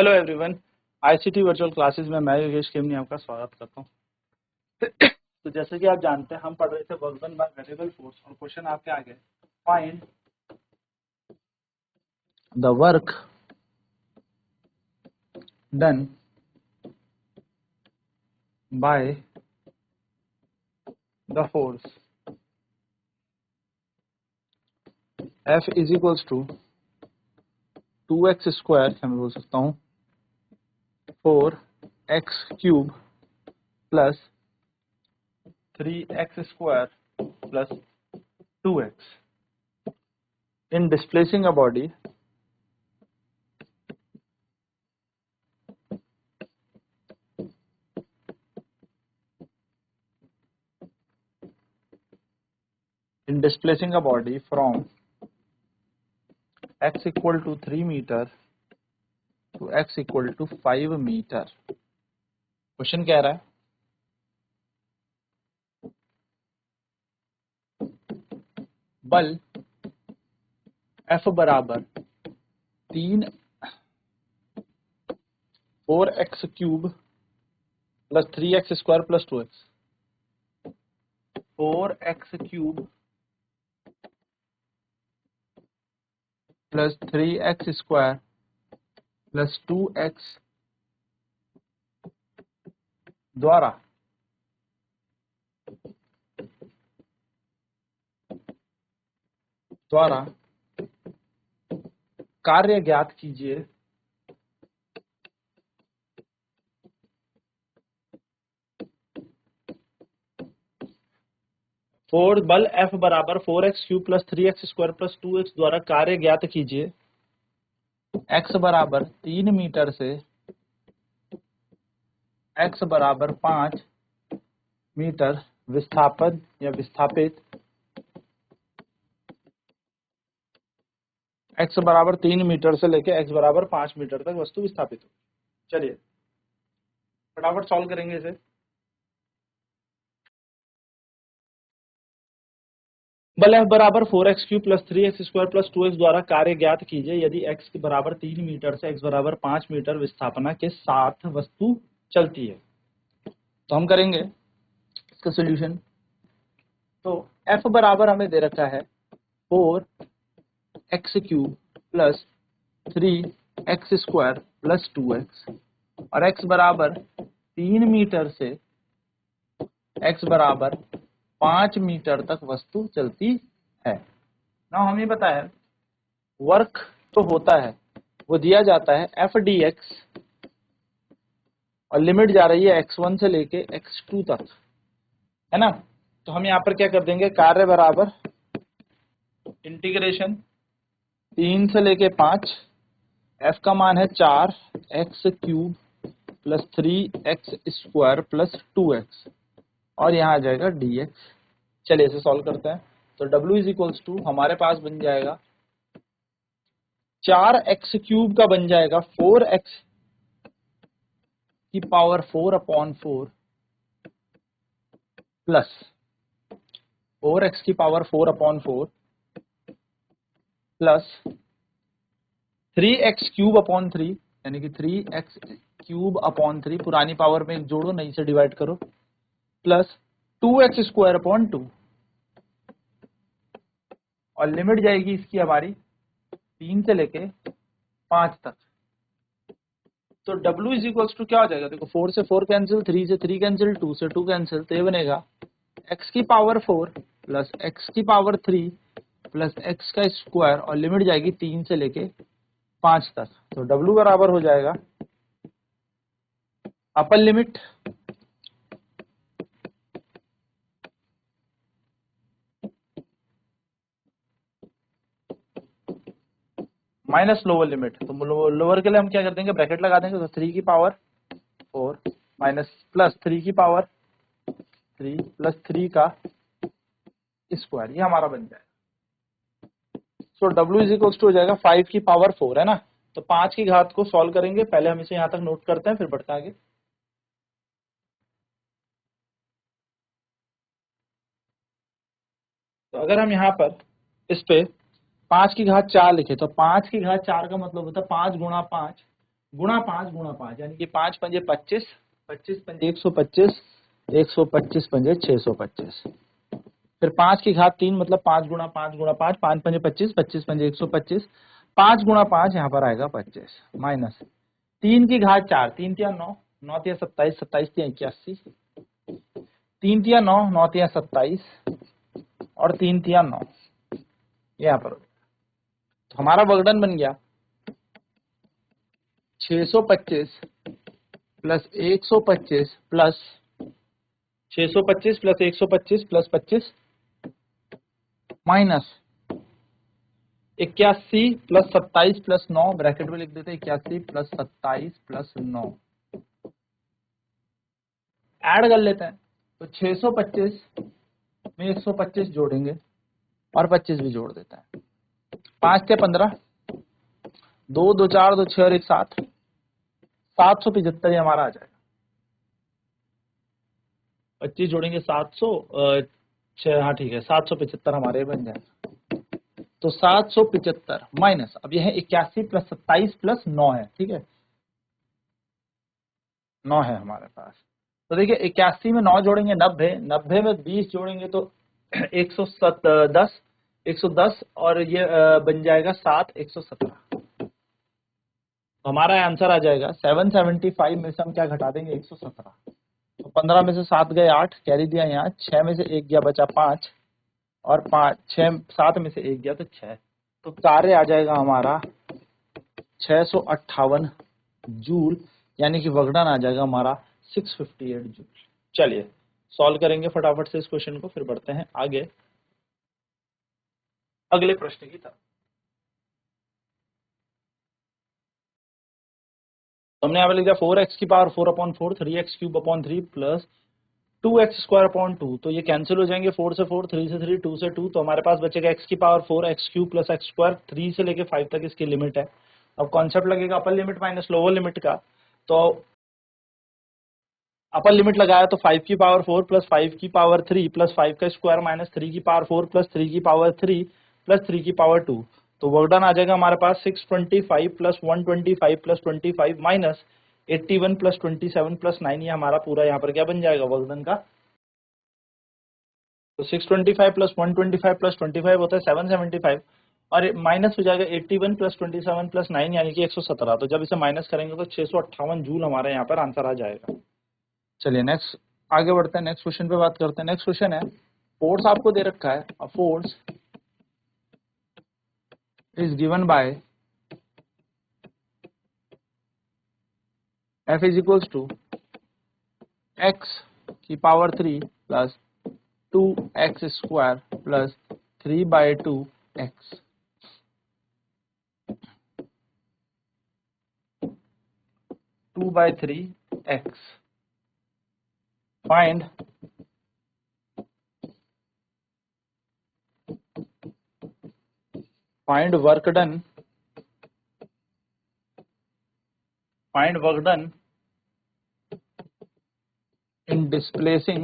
Hello everyone, ICT virtual classes में मैं योगेश खेमनी आपका स्वागत करता हूं। तो जैसे कि आप जानते हैं हम पढ़ रहे थे work done by variable force और क्वेश्चन आपके आगे find the work done by the force F is equals to 2x square, मैं बोल सकता हूँ 4x cube plus 3x square plus 2x in displacing a body from x equal to 3 meter to x equal to 5 meter। Question कह रहा है बल F बराबर 4x cube plus 3x square plus 2x 4x cube plus 3x square plus 2x द्वारा कार्य ज्ञात कीजिए बल F बराबर 4x cube plus 3x square plus 2x द्वारा कार्य ज्ञात कीजिए x बराबर 3 मीटर से x बराबर 5 मीटर विस्थापित x बराबर 3 मीटर से लेके x बराबर 5 मीटर तक वस्तु विस्थापित हो। चलिए फटाफट सॉल्व करेंगे इसे। बल F बराबर 4x cube plus 3x square plus 2x द्वारा कार्य ज्ञात कीजिए यदि x बराबर 3 मीटर से x बराबर 5 मीटर विस्थापना के साथ वस्तु चलती है। तो हम करेंगे इसका सॉल्यूशन। तो F बराबर हमें दे रखा है 4x cube plus 3x square plus 2x और x बराबर 3 मीटर से x बराबर 5 मीटर तक वस्तु चलती है। ना हमें पता है वर्क तो होता है वो दिया जाता है F dx और लिमिट जा रही है x1 से लेके x2 तक, है ना। तो हम यहाँ पर क्या कर देंगे, कार्य बराबर इंटीग्रेशन 3 से लेके 5, F का मान है 4x cube plus 3x square plus 2x और यहाँ आ जाएगा dx। चलिए इसे सॉल्व करते हैं। तो W इज इक्वल्स टू हमारे पास बन जाएगा 4x क्यूब का बन जाएगा 4x की पावर 4/4 प्लस 4x की power 4/4 plus 3x cube upon 3 यानी कि 3x क्यूब अपॉन 3 पुरानी पावर में जोड़ो नई से डिवाइड करो प्लस 2x स्क्वायर अपॉन 2 और लिमिट जाएगी इसकी हमारी 3 से लेके 5 तक। तो W इज इक्वल्स टू क्या हो जाएगा, देखो 4 से 4 कैंसिल, 3 से 3 कैंसिल, 2 से 2 कैंसिल, तो ये बनेगा x की पावर 4 प्लस x की पावर 3 प्लस x का स्क्वायर और लिमिट जाएगी 3 से लेके 5 तक। तो W बराबर हो जाएगा upper limit minus lower limit. तो लोअर के लिए हम क्या कर देंगे, ब्रैकेट लगा देंगे। तो 3 की पावर 4 माइनस प्लस 3 की पावर 3 प्लस 3 का स्क्वायर, ये हमारा बन जाएगा। सो W इज इक्वल्स टू हो जाएगा 5 की पावर 4, है ना। तो 5 की घात को सॉल्व करेंगे, पहले हम इसे यहां तक नोट करते हैं फिर बढ़ते आगे। तो अगर हम यहाँ पर इस पे 5 की घात 4 लिखे तो 5 की घात 4 का मतलब होता है 5 गुणा 5 गुणा 5 यानी कि 5 पंजे 25, 25 पंजे 125, 125 पंजे 625, फिर 5 की घात 3 मतलब 5 गुणा 5 गुणा 5, 5 पंजे 25, 25 पंजे 125, 5 गुणा 5 यहाँ पर आएगा 25 माइनस 3 की घात 4, 3 तिया 9, 9 तिया 27, 27 तिया 81, 3 तिया 9, 9 तिया 27 और 3 तिया 9 यहाँ पर। तो हमारा वर्कडन बन गया 625 plus 125 plus 625 plus 125 plus 25 minus 81 plus 27 plus 9 bracket में लिख देते 81 प्लस 27 प्लस 9 ऐड कर लेते हैं। तो 625 में 125 जोड़ेंगे और 25 भी जोड़ देते हैं। 5 के 15, 2 2 4 2 6 और 1 7, 775 हमारा आ जाएगा। 25 जोड़ेंगे 700, हाँ ठीक है 775 हमारे बन जाएगा। तो 775 माइनस, अब यह 81 प्लस 27 प्लस 9 है, ठीक है 9 है हमारे पास। तो देखिए 81 में 9 जोड़ेंगे 90, 90 में 20 जोड़ेंगे तो 110, 110 और ये बन जाएगा 7, 117। तो हमारा आंसर आ जाएगा 775 में से हम क्या घटा देंगे 117। तो 15 में से 7 गए 8, कैरी दिया यहाँ, 6 में से 1 गया बचा 5 और 5 6 7 में से 1 गया तो 6। तो कार्य आ जाएगा हमारा 658 जूल, यानी कि वर्कडन आ जाएगा हमारा 658 जूल। चलिए सॉल्व करेंगे फटाफट से इस क्वेश्चन को, फिर बढ़ते हैं आगे अगले प्रश्न की तरफ। हमने यहाँ पे लिखा 4x की power 4/4, 3x cube upon 3 plus 2x square upon 2। तो ये कैंसिल हो जाएंगे, 4 से 4, 3 से 3, 2 से 2। तो हमारे पास बचेगा x की power 4, x cube plus x square, 3 से लेके 5 तक इसकी लिमिट है। अब कॉन्सेप्ट लगेगा upper limit minus lower limit का। तो अपर लिमिट लगाया तो 5 की पावर 4 प्लस 5 की पावर 3 प्लस 5 का स्क्वायर माइनस 3 की पावर 4 प्लस 3 की पावर 3 प्लस 3 की पावर 2। तो वर्कडन आ जाएगा हमारे पास 625 plus 125 plus 25 minus 81 plus 27 plus 9। ये हमारा पूरा यहाँ पर क्या बन जाएगा वर्कडन का। तो 625 प्लस 125 प्लस 25 होता है 775 और माइनस हो जाएगा 81 प्लस 27 प्लस 9 यानी कि 117। तो जब इसे माइनस करेंगे तो 658 जूल हमारे यहाँ पर आंसर आ जाएगा। चलिए नेक्स्ट आगे बढ़ते हैं, नेक्स्ट क्वेश्चन पे बात करते हैं। नेक्स्ट क्वेश्चन है, फोर्स आपको दे रखा है, a force is given by F is equals to x की power 3 plus 2x square plus 3/2x। 2/3x। Find work done, find work done in displacing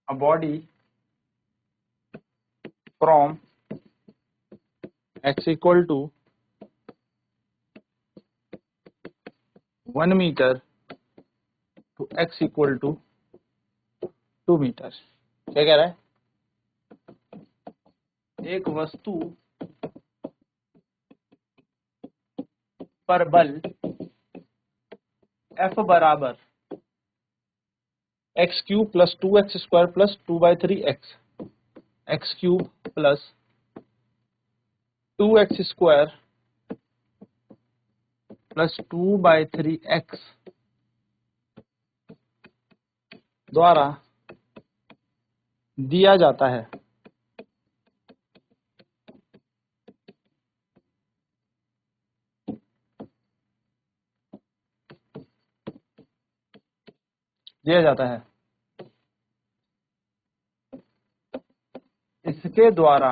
a body from x equal to 1 meter to x equal to 2 metre. क्या कह रहा है, एक वस्तु पर बल F बराबर x cube plus 2x square plus 2/3x, x cube plus 2x square plus 2/3x द्वारा दिया जाता है। इसके द्वारा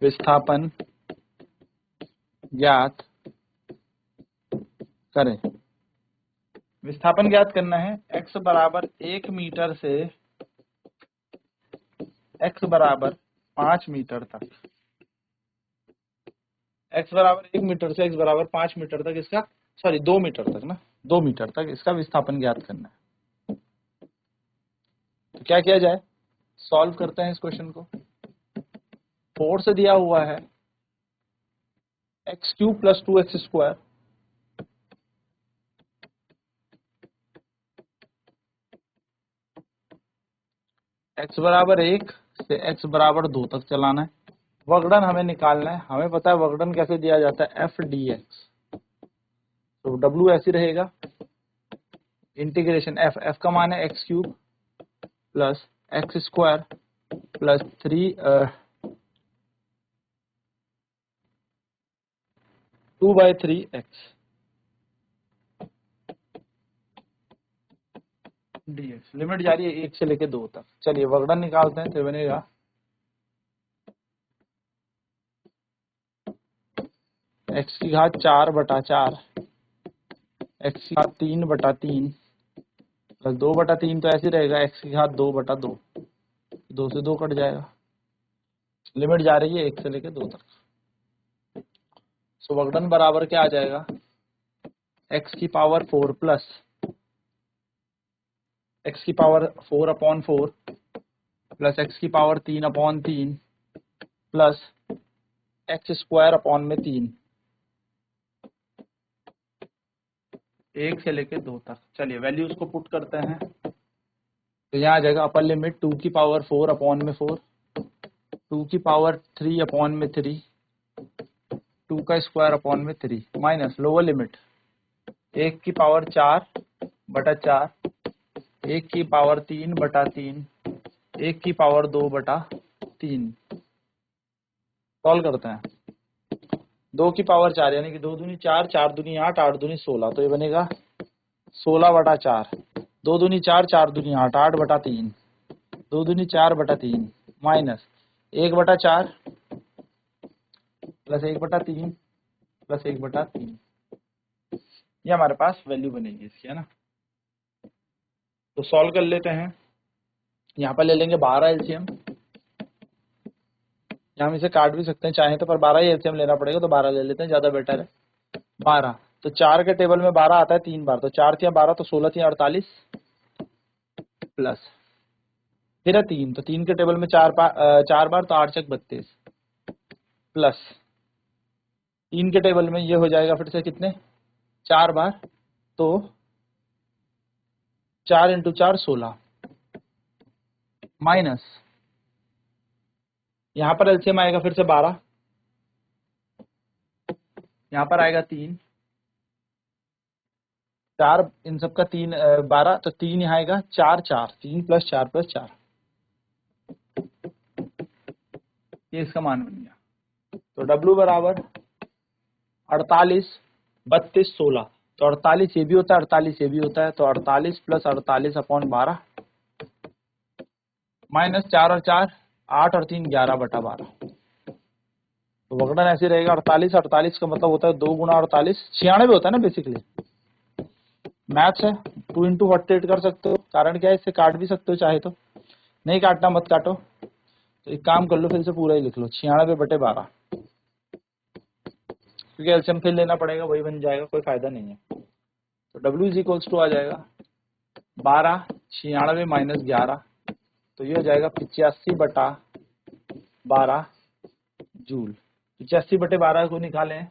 विस्थापन ज्ञात करें। विस्थापन ज्ञात करना है। x बराबर 1 मीटर से x बराबर 5 मीटर तक, x बराबर 1 मीटर से x बराबर 5 मीटर तक इसका, सॉरी 2 मीटर तक ना, 2 मीटर तक इसका विस्थापन ज्ञात करना है। तो क्या किया जाए, सॉल्व करते हैं इस क्वेश्चन को। फोर्स दिया हुआ है x cube plus 2x square, x बराबर 1 से x बराबर 2 तक चलाना है। वक्रडन हमें निकालना है, हमें पता है वक्रडन कैसे दिया जाता है, एफ डी एक्स। तो W ऐसे रहेगा, इंटीग्रेशन एफ का मान है x cube plus x square plus 2/3x dx। Limit जा रही है 1 से लेके 2 तक। चलिए वक्रडन निकालते हैं। तो बनेगा x की घात 4/4, x की घात 3/3 प्लस 2/3, तो ऐसे रहेगा x की घात 2/2, 2 से 2 कट जाएगा। लिमिट जा रही है 1 से लेके 2 तक। सो वक्रडन बराबर क्या आ जाएगा, x की पावर 4 प्लस x की पावर 4/4 प्लस x की power 3/3 plus x square upon में 3, 1 से लेके 2 तक। चलिए वैल्यूज को पुट करते हैं। तो यहाँ आ जाएगा अपर लिमिट 2 की पावर 4/4, 2 की पावर 3/3, 2 का स्क्वायर अपॉन में 3 माइनस लोअर लिमिट 1 की पावर 4/4, 1 की पावर 3/3, 1 की पावर 2/3। सॉल्व करते हैं। 2 की पावर 4 यानी कि 2 दूनी 4, 4 दूनी 8, 8 दूनी 16, तो ये बनेगा 16/4, 2 दूनी 4, 4 दूनी 8, 8/3, 2 दूनी 4/3 माइनस 1/4 प्लस 1/3 प्लस 1/3। ये हमारे पास वैल्यू बनेगी इसकी, है ना। तो सॉल्व कर लेते हैं। यहाँ पर ले लेंगे 12 एलसीएम, या हम इसे काट भी सकते हैं चाहे तो, पर 12 ही एलसीएम लेना पड़ेगा, तो 12 ले लेते हैं, ज्यादा बेटर है। 12 तो 4 के टेबल में 12 आता है 3 बार, तो 4 या 12 तो 16 या 48 प्लस फिर है 3, तो 3 के टेबल में 4 बार तो 8 चक 32 प्लस 3 के टेबल में ये हो जाएगा फिर से कितने 4 बार, तो 4 इंटू 4 16 माइनस यहाँ पर एलसीएम आएगा फिर से 12, यहाँ पर आएगा 3, 4 इन सबका 3 12, तो 3 यहाँ आएगा 4 4, 3 प्लस 4 प्लस 4, ये इसका मान बन गया। तो W बराबर 48 32 16, तो 48 ये भी होता है 48 ये भी होता है, तो 48 प्लस 48/12 माइनस 4 और 4 8 और 3 11/12। तो वक्रडन ऐसे रहेगा 48 48 का मतलब होता है 2 गुणा 48 96 होता है ना बेसिकली। मैथ्स है, 2 इंटू 48 कर सकते हो, कारण क्या है इससे काट भी सकते हो चाहे तो, नहीं काटना मत काटो। तो एक काम कर लो फिर से पूरा ही लिख लो 96/12, क्योंकि एलसीएम फिर लेना पड़ेगा, वही बन जाएगा, कोई फायदा नहीं है। तो W इज इक्वल्स टू आ जाएगा 12 96 माइनस 11, तो ये हो जाएगा 85/12 जूल। 85/12 को निकालें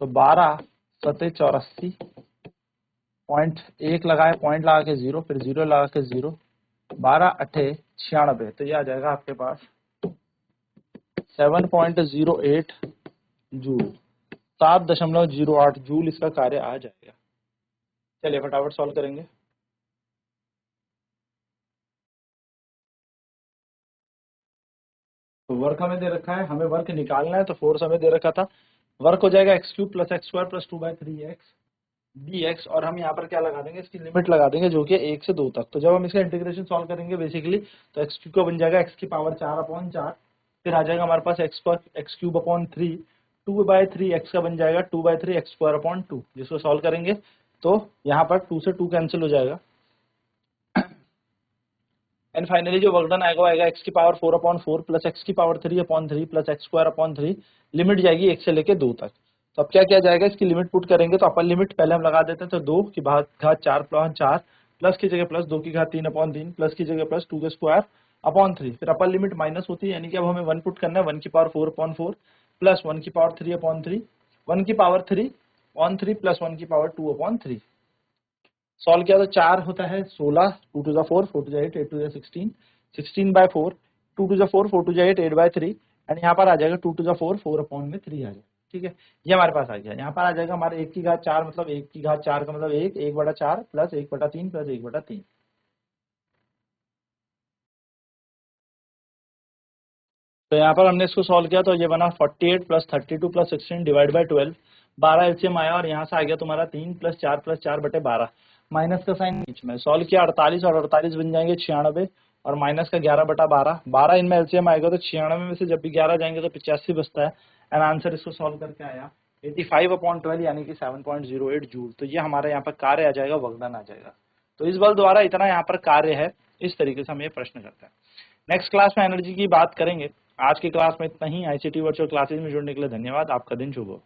तो 12 सतह 84.1 लगाए, पॉइंट लगा के 0, फिर 0 लगा के 0, 12 8 96, तो ये आ जाएगा आपके पास 7.08 जूल, 7.08 जूल इसका कार्य आ जाएगा। चलिए फटाफट सॉल्व करेंगे। तो वर्क हमें दे रखा है, हमें वर्क निकालना है, तो फोर्स हमें दे रखा था, वर्क हो जाएगा x cube plus x square plus 2/3x dx, और हम यहाँ पर क्या लगा देंगे, इसकी लिमिट लगा देंगे जो कि 1 से 2 तक। तो जब हम इसका इंटीग्रेशन सॉल्व करेंगे बेसिकली, तो x क्यूब का बन जाएगा x की पावर 4/4, फिर आ जाएगा हमारे पास एक्स क्यूब/3, 2/3 x का बन जाएगा 2/3 x² 2, जिसको सॉल्व करेंगे तो यहाँ पर 2 से 2 कैंसिल हो जाएगा एंड फाइनली जो वर्क डन आएगा वो आएगा x की पावर 4/4 प्लस x की power 3/3 plus x square upon 3, limit जाएगी 1 से लेके 2 तक। तो अब क्या किया जाएगा, इसकी लिमिट पुट करेंगे तो अपर लिमिट पहले हम लगा देते हैं, तो 2 की घात 4/4 प्लस की जगह प्लस 2 की घात 3/3 प्लस की जगह प्लस 2 के स्क्वायर अपॉन 3, फिर अपर लिमिट माइनस होती है, यानी कि अब हमें 1 पुट करना है, 1 की पावर 4/4 प्लस 1 की पावर 3/3, 1 की पावर 3/3 प्लस 1 की पावर 2/3। सॉल्व किया तो 4 होता है 16, 2 to 4, 4 to 8, 8 to 16, 16/4, 2 to 4, 4 to 8, 8/3, and यहाँ पर आ जाएगा 2 टू 4, 4/3 आ जाएगा। ठीक है, ये हमारे पास आ गया। यहाँ पर आ जाएगा हमारे 1 की घात 4, मतलब 1 की घात 4 का मतलब 1/4 प्लस 1/3 प्लस 1/3। तो यहाँ पर हमने इसको सॉल्व किया तो ये बना 48 plus 32 plus 16 divide by 12, 12 LCM आया और यहाँ से आ गया तुम्हारा 3 प्लस 4/12, माइनस का साइन बीच में। सॉल्व किया 48 और 48 बन जाएंगे 96 और माइनस का 11/12, 12 इनमें एलसीएम आएगा तो 96 में से जब भी 11 जाएंगे तो 85 बचता है। एंड आंसर इसको सॉल्व करके आया 85/12 यानी कि 7.08 जूल। तो ये हमारे यहाँ पर कार्य आ जाएगा, वर्क डन आ जाएगा। तो इस बल द्वारा इतना यहाँ पर कार्य है, इस तरीके से हम ये प्रश्न करते हैं। नेक्स्ट क्लास में एनर्जी की बात करेंगे। आज की क्लास में इतना ही। आईसीटी वर्चुअल क्लासेज में जुड़ने के लिए धन्यवाद। आपका दिन शुभ हो।